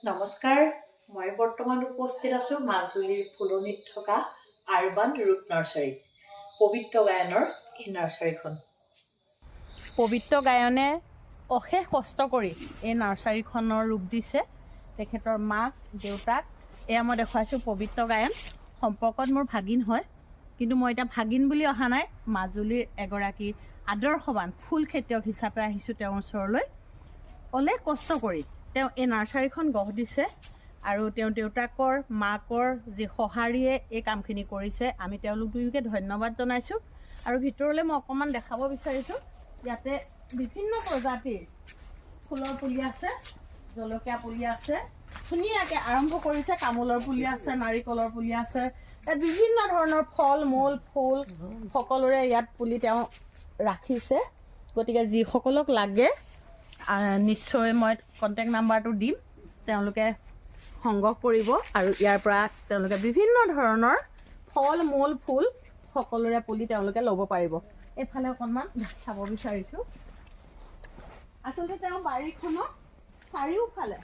নমস্কাৰ, মই বৰ্তমান উপস্থিত আছোঁ মাজুলীৰ ফুলনিত থকা আৰবান ৰুট নাৰ্চাৰী, পবিত্ৰ গায়নৰ এই নাৰ্চাৰীখন। পবিত্ৰ গায়নে অশেষ কষ্ট কৰি এই নাৰ্চাৰীখনৰ ৰূপ দিছে। তেখেতৰ মাক দেউতাক এয়া মই দেখুৱাইছোঁ। পবিত্ৰ গায়ন সম্পৰ্কত মোৰ ভাগিন হয়, কিন্তু মই এতিয়া ভাগিন বুলি অহা নাই, মাজুলীৰ এগৰাকী আদৰ্শৱান ফুল খেতিয়ক হিচাপে আহিছোঁ তেওঁৰ ওচৰলৈ। অলেখ কষ্ট কৰি তেওঁ এই নাৰ্চাৰীখন গঢ় দিছে আৰু তেওঁ দেউতাকৰ মাকৰ যি সঁহাৰিয়ে এই কামখিনি কৰিছে, আমি তেওঁলোক দুয়োকে ধন্যবাদ জনাইছোঁ। আৰু ভিতৰলৈ মই অকণমান দেখাব বিচাৰিছোঁ। ইয়াতে বিভিন্ন প্ৰজাতিৰ ফুলৰ পুলি আছে, জলকীয়া পুলি আছে, ধুনীয়াকৈ আৰম্ভ কৰিছে। তামোলৰ পুলি আছে, নাৰিকলৰ পুলি আছে, ইয়াত বিভিন্ন ধৰণৰ ফল মূল ফুল সকলোৰে ইয়াত পুলি তেওঁ ৰাখিছে। গতিকে যিসকলক লাগে নিশ্চয় মই কণ্টেক্ট নাম্বাৰটো দিম, তেওঁলোকে সংগ্ৰহ কৰিব আৰু ইয়াৰ পৰা তেওঁলোকে বিভিন্ন ধৰণৰ ফল মূল ফুল সকলোৰে পুলি তেওঁলোকে ল'ব পাৰিব। এইফালে অকণমান চাব বিচাৰিছোঁ। আচলতে তেওঁ বাৰীখনত চাৰিওফালে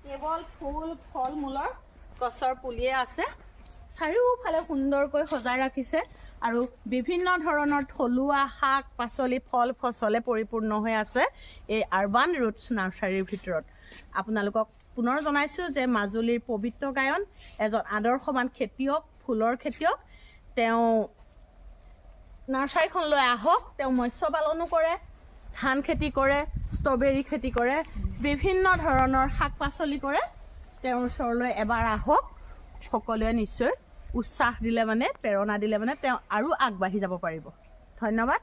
কেৱল ফুল ফল মূলৰ গছৰ পুলিয়ে আছে। চাৰিওফালে সুন্দৰকৈ সজাই ৰাখিছে আৰু বিভিন্ন ধৰণৰ থলুৱা শাক পাচলি ফল ফচলে পৰিপূৰ্ণ হৈ আছে এই আৰবান ৰুটছ নাৰ্চাৰীৰ ভিতৰত। আপোনালোকক পুনৰ জনাইছোঁ যে মাজুলীৰ পবিত্ৰ গায়ন এজন আদৰ্শৱান খেতিয়ক, ফুলৰ খেতিয়ক। তেওঁ নাৰ্চাৰীখনলৈ আহক। তেওঁ মৎস্য পালনো কৰে, ধান খেতি কৰে, ষ্ট্ৰবেৰী খেতি কৰে, বিভিন্ন ধৰণৰ শাক পাচলি কৰে। তেওঁৰ ওচৰলৈ এবাৰ আহক। সকলোৱে নিশ্চয় উৎসাহ দিলে মানে, প্ৰেৰণা দিলে মানে তেওঁ আৰু আগবাঢ়ি যাব পাৰিব। ধন্যবাদ।